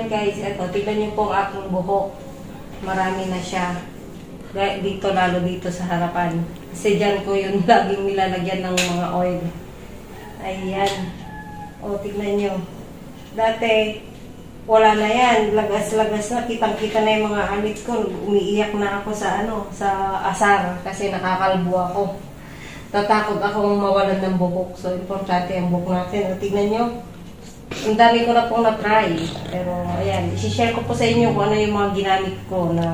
Ayan guys, eto, tignan niyo po ang aking buhok. Marami na siya. Dito, lalo dito sa harapan. Kasi dyan ko yung laging nilalagyan ng mga oil. Ayan. O, tignan niyo. Dati, wala na yan. Lagas-lagas na. Kitang-kita na yung mga alit ko. Umiiyak na ako sa sa asar. Kasi nakakalbo ako. Tatakot akong mawalan ng buhok. So, importante ang buhok natin. O, tignan niyo. Ang dami ko na pong na-try. Pero, ayan. Isishare ko po sa inyo kung ano yung mga ginamit ko na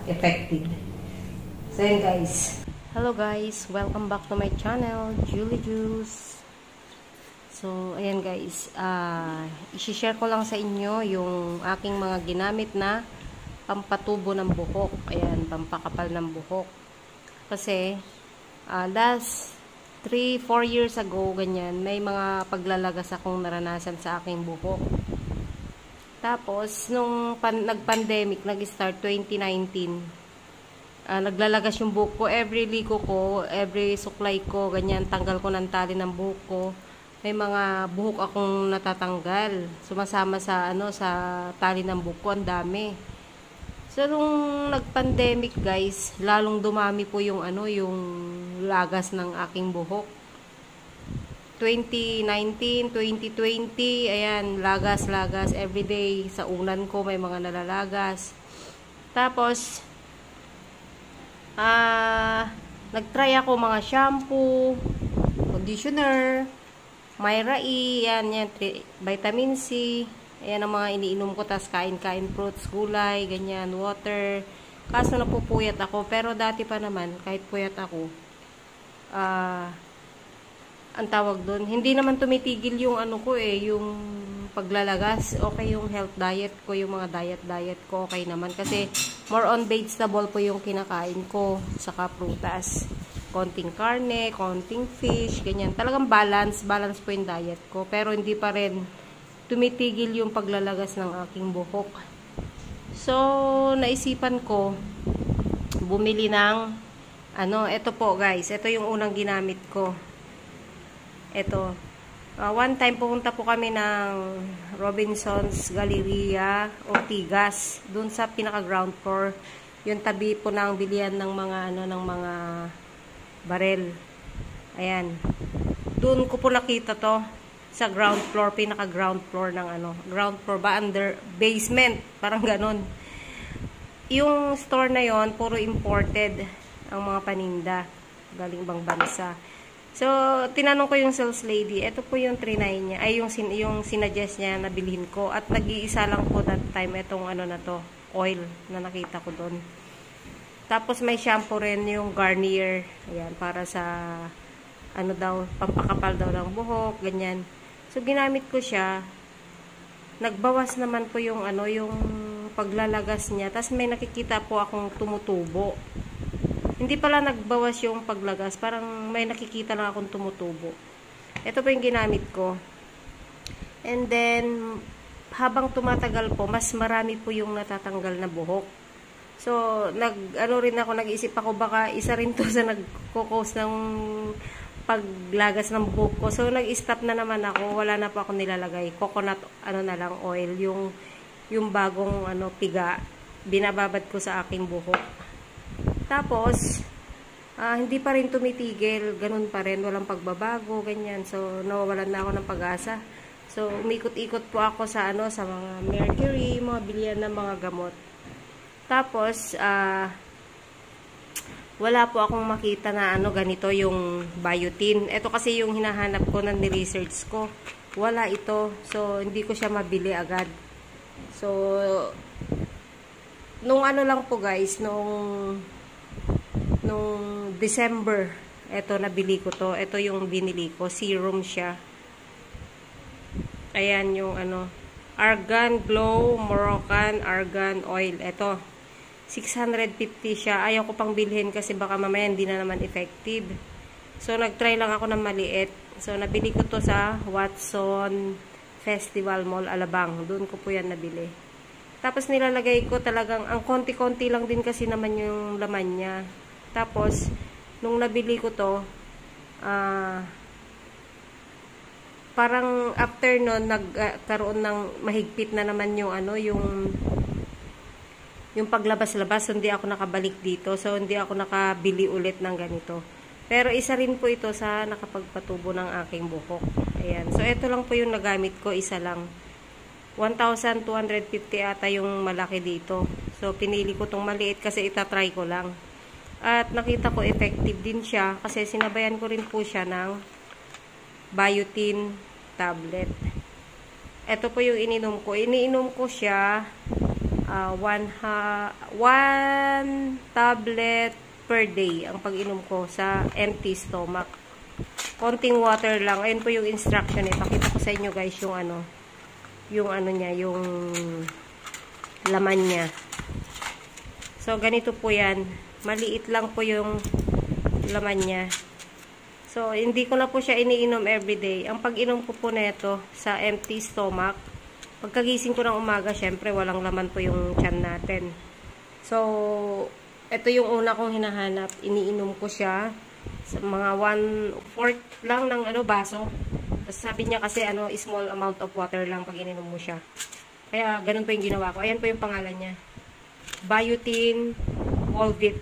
effective. So, ayan guys. Hello guys. Welcome back to my channel, Julie Juice. So, ayan guys. Isishare ko lang sa inyo yung aking mga ginamit na pampatubo ng buhok. Ayan, pampakapal ng buhok. Kasi, last 3-4 years ago, ganyan, may mga paglalagas akong naranasan sa aking buhok. Tapos, nung nag-pandemic, nag-start 2019, naglalagas yung buhok ko. Every ligo ko, every suklay ko, ganyan, tanggal ko ng tali ng buhok ko. May mga buhok akong natatanggal. Sumasama sa, sa tali ng buhok ko, ang dami. So, nung nag-pandemic, guys, lalong dumami po yung, yung lagas ng aking buhok. 2019, 2020, ayan, lagas, everyday. Sa unan ko, may mga nalalagas. Tapos, nag-try ako mga shampoo, conditioner, Myra E, yan, vitamin C, ayan ang mga iniinom ko, tas kain fruits, gulay, ganyan, water. Kaso napupuyat ako, pero dati pa naman, kahit puyat ako, ang tawag doon, hindi naman tumitigil yung yung paglalagas. Okay yung health diet ko, yung mga diet ko, okay naman. Kasi more on vegetable po yung kinakain ko, saka prutas. Konting karne, konting fish, ganyan. Talagang balance po yung diet ko. Pero hindi pa rin tumitigil yung paglalagas ng aking buhok. So, naisipan ko, bumili ng, ito po guys, ito yung unang ginamit ko. Ito. One time pumunta po kami ng Robinson's Galleria, Ortigas, dun sa pinaka ground floor. Yung tabi po ng bilihan ng mga ng mga barel. Ayan. Doon ko po nakita to sa ground floor, pinaka ground floor ng ground floor ba, under basement, parang ganon. Yung store na yon puro imported ang mga paninda galing ibang bansa. So, tinanong ko yung sales lady, ito po yung 39 niya, ay yung sinuggest niya na bilhin ko. At nag-iisa lang po that time itong na to, oil na nakita ko doon. Tapos may shampoo rin yung Garnier, ayan, para sa pampakapal daw ng buhok, ganyan. So, ginamit ko siya. Nagbawas naman po yung yung paglalagas niya. Tapos may nakikita po akong tumutubo. Hindi pala nagbawas yung paglagas. Parang may nakikita lang akong tumutubo. Ito po yung ginamit ko. And then, habang tumatagal po, mas marami po yung natatanggal na buhok. So, nag-isip ako, baka isa rin to sa nagkukos ng paglagas ng buhok ko. So, nag-stop na naman ako. Wala na po ako nilalagay. Coconut, na lang, oil. Yung bagong, piga. Binababad ko sa aking buhok. Tapos, hindi pa rin tumitigil. Ganun pa rin. Walang pagbabago, ganyan. So, nawawalan na ako ng pag-asa. So, umikot-ikot po ako sa, sa mga Mercury, mga bilihan ng mga gamot. Tapos, wala po akong makita na ganito yung biotin. Ito kasi yung hinahanap ko na ni-research ko. Wala ito. So, hindi ko siya mabili agad. So, nung lang po guys, nung December, ito nabili ko to. Ito yung binili ko. Serum siya. Ayan yung Argan Glow Moroccan Argan Oil. Ito. 650 siya. Ayaw ko pang bilhin kasi baka mamaya hindi na naman effective. So, nag-try lang ako ng maliit. So, nabili ko to sa Watson Festival Mall, Alabang. Doon ko po yan nabili. Tapos, nilalagay ko talagang, ang konti-konti lang din kasi naman yung laman niya. Tapos, nung nabili ko to, parang after nun, nagkaroon ng mahigpit na naman yung ano, yung paglabas-labas. So, hindi ako nakabalik dito. So, hindi ako nakabili ulit ng ganito. Pero isa rin po ito sa nakapagpatubo ng aking buhok. Ayan. So, ito lang po yung nagamit ko. Isa lang. 1,250 ata yung malaki dito. So, pinili ko tong maliit kasi itatry ko lang. At nakita ko effective din siya kasi sinabayan ko rin po siya ng biotin tablet. Ito po yung ininom ko. Iniinom ko siya 1 tablet per day ang pag-inom ko sa empty stomach. Konting water lang. Ayun po yung instruction eh. Pakita ko sa inyo guys yung ano niya, yung laman niya. So, ganito po yan. Maliit lang po yung laman niya. So, hindi ko na po siya iniinom everyday. Ang pag-inom ko po nito sa empty stomach, pagkagising ko ng umaga, syempre, walang laman po yung tiyan natin. So, ito yung una kong hinahanap. Iniinom ko siya sa mga 1/4 lang ng baso. Tapos sabi niya kasi small amount of water lang pag ininom mo siya. Kaya, ganun po yung ginawa ko. Ayan po yung pangalan niya. Biotin Volvic.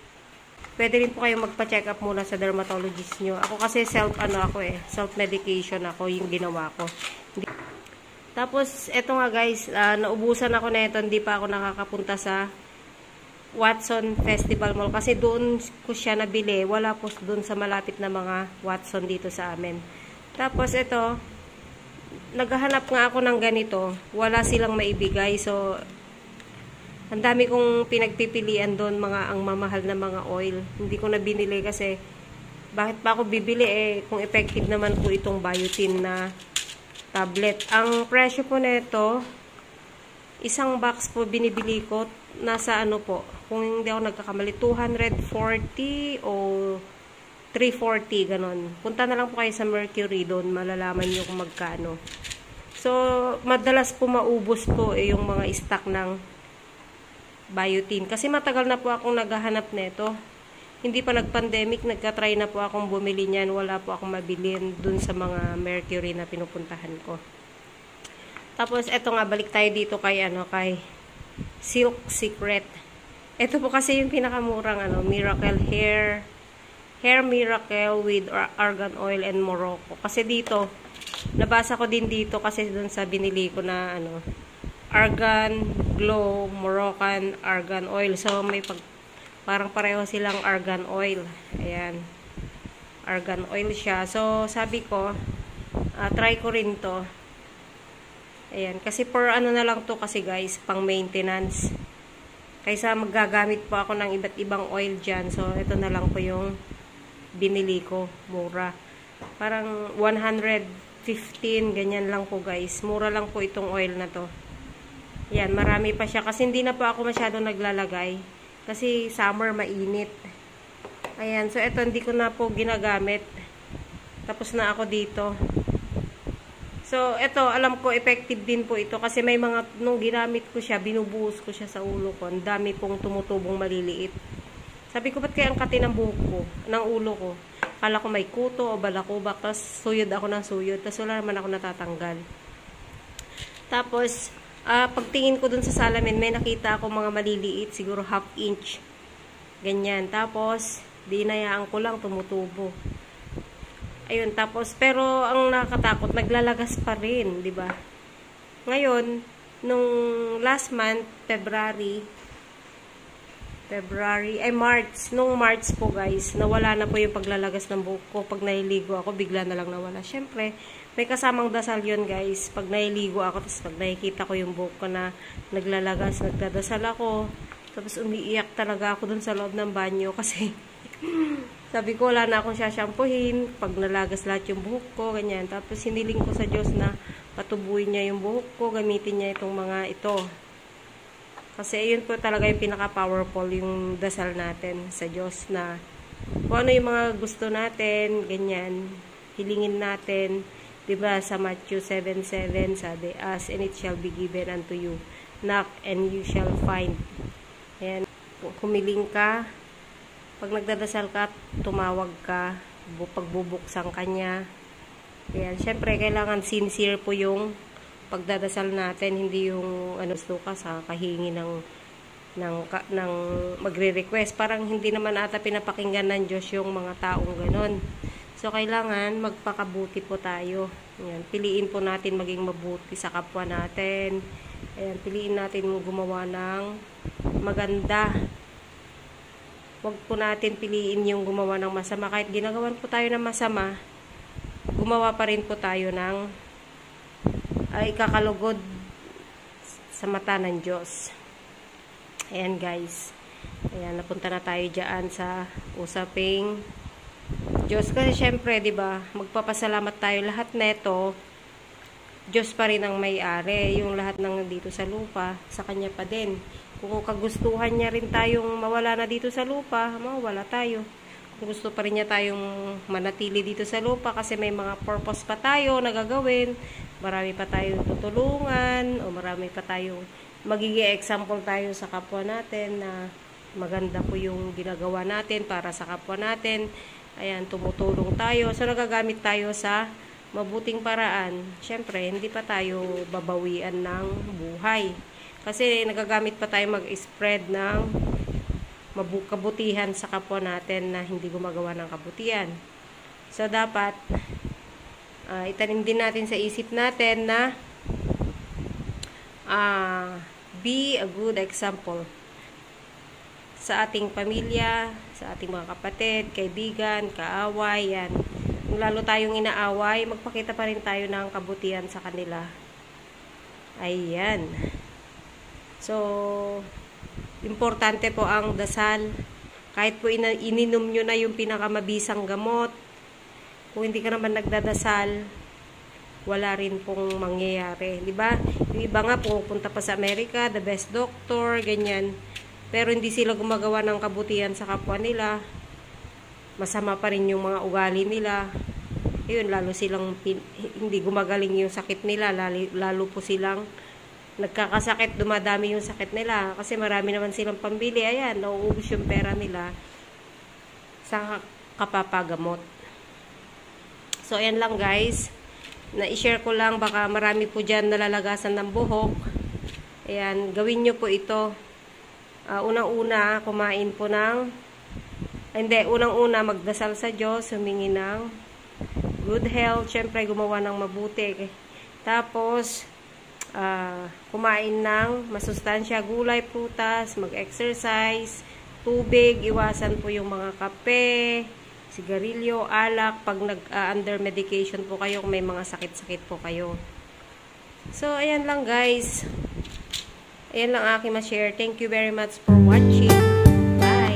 Pwede rin po kayong magpa-check up muna sa dermatologist nyo. Ako kasi self-medication ako yung ginawa ko. Tapos, eto nga guys, naubusan ako na ito. Hindi pa ako nakakapunta sa Watson Festival Mall. Kasi doon ko siya nabili. Wala po doon sa malapit na mga Watson dito sa amin. Tapos, ito, naghahanap nga ako ng ganito. Wala silang maibigay. So, ang dami kong pinagpipilian doon, ang mamahal na mga oil. Hindi ko na binili kasi bakit pa ako bibili kung effective naman po itong biotin na tablet. Ang presyo po nito, isang box po binibili ko, nasa po, kung hindi ako nagkakamali, 240 o 340, ganon. Punta na lang po kayo sa Mercury doon, malalaman nyo kung magkano. So, madalas po maubos po yung mga stock ng biotin. Kasi matagal na po akong naghahanap nito. Hindi pa nag-pandemic, nagka-try na po akong bumili niyan. Wala po akong mabilin dun sa mga Mercury na pinupuntahan ko. Tapos, eto nga, balik tayo dito kay Silk Secret. Ito po kasi yung pinakamurang Miracle Hair Miracle with Argan Oil and Morocco. Kasi dito, nabasa ko din dito kasi dun sa binili ko na Argan Glow Moroccan Argan Oil. So, may parang pareho silang argan oil. Ayan. Argan oil siya. So, sabi ko, try ko rin to. Ayan. Kasi for na lang to kasi guys, pang maintenance. Kaysa magagamit po ako ng iba't ibang oil dyan. So, ito na lang po yung binili ko. Mura. Parang 115, ganyan lang po guys. Mura lang po itong oil na to. Yan, marami pa siya. Kasi hindi na po ako masyado naglalagay. Kasi summer, mainit. Ayan, so ito hindi ko na po ginagamit. Tapos na ako dito. So, ito, alam ko, effective din po ito. Kasi may mga, nung ginamit ko siya, binubuhos ko siya sa ulo ko. Ang dami pong tumutubong maliliit. Sabi ko, ba't kaya ang kati ng buhok ko, ng ulo ko? Kala ko may kuto o balakubak. Tapos, suyod ako ng suyod. Tapos, wala naman ako natatanggal. Tapos, pagtingin ko dun sa salamin, may nakita ako mga maliliit, siguro 1/2 inch. Ganyan. Tapos, dinayaan ko lang, tumutubo. Ayun, tapos, pero ang nakakatakot, naglalagas pa rin, di ba? Ngayon, nung last month, nung March po guys, nawala na po yung paglalagas ng buhok ko. Pag naliligo ako, bigla na lang nawala. Syempre, may kasamang dasal yun guys. Pag naliligo ako, tapos pag nakikita ko yung buhok ko na naglalagas, nagdadasal ako. Tapos umiiyak talaga ako dun sa loob ng banyo kasi sabi ko wala na akong shampoohin pag nalagas lahat yung buhok ko, ganyan. Tapos hiniling ko sa Diyos na patubuin niya yung buhok ko, gamitin niya itong mga ito. Kasi yun po talaga yung pinaka-powerful yung dasal natin sa Diyos na kung ano yung mga gusto natin, ganyan, hilingin natin. Diba sa Matthew 7:7 sabi, ask and it shall be given unto you. Knock and you shall find. Ayan. Humiling ka. Pag nagdadasal ka, tumawag ka. Pagbubuksan ka niya. Ayan, syempre, kailangan sincere po yung pagdadasal natin, hindi yung gusto ka sa kahingi ng magre-request. Parang hindi naman ata pinapakinggan ng Diyos yung mga taong ganon. So, kailangan magpakabuti po tayo. Ayan, piliin po natin maging mabuti sa kapwa natin. Ayan, piliin natin gumawa ng maganda. Huwag po natin piliin yung gumawa ng masama. Kahit ginagawan po tayo ng masama, gumawa pa rin po tayo ng ikakalugod sa mata ng Diyos. Ayan guys. Ayan, napunta na tayo dyan sa usaping Diyos. Kasi syempre, di ba, magpapasalamat tayo lahat neto. Diyos pa rin ang may-ari. Yung lahat ng nandito sa lupa, sa Kanya pa din. Kung kagustuhan niya rin tayong mawala na dito sa lupa, mawala tayo. Kung gusto pa rin niya tayong manatili dito sa lupa kasi may mga purpose pa tayo na gagawin, marami pa tayong tutulungan, o marami pa tayong magiging example tayo sa kapwa natin na maganda po yung ginagawa natin para sa kapwa natin. Ayan, tumutulong tayo. So, nagagamit tayo sa mabuting paraan. Siyempre, hindi pa tayo babawian ng buhay. Kasi nagagamit pa tayo mag-spread ng kabutihan sa kapwa natin na hindi gumagawa ng kabutihan. So, dapat itanim din natin sa isip natin na be a good example sa ating pamilya, sa ating mga kapatid, kaibigan, kaaway, yan. Kung lalo tayong inaaway, magpakita pa rin tayo ng kabutihan sa kanila. Ayan. So, importante po ang dasal. Kahit po ininom nyo na yung pinakamabisang gamot, kung hindi ka naman nagdadasal, wala rin pong mangyayari. Diba? Yung iba nga pupunta pa sa Amerika, the best doctor, ganyan. Pero hindi sila gumagawa ng kabutihan sa kapwa nila. Masama pa rin yung mga ugali nila. Yun, lalo silang hindi gumagaling yung sakit nila. Lalo po silang nagkakasakit, dumadami yung sakit nila. Kasi marami naman silang pambili. Ayan, nauubos yung pera nila sa kapapagamot. So, ayan lang guys. Na-share ko lang, baka marami po dyan nalalagasan ng buhok. Ayan, gawin nyo po ito. Unang-una, kumain po unang-una, magdasal sa Diyos, humingi ng good health, syempre gumawa ng mabuti. Tapos, kumain ng masustansya, gulay, prutas, mag-exercise, tubig, iwasan po yung mga kape, sigarilyo, alak, pag under medication po kayo, kung may mga sakit-sakit po kayo. So, ayan lang guys. Ayan lang aking ma-share. Thank you very much for watching. Bye!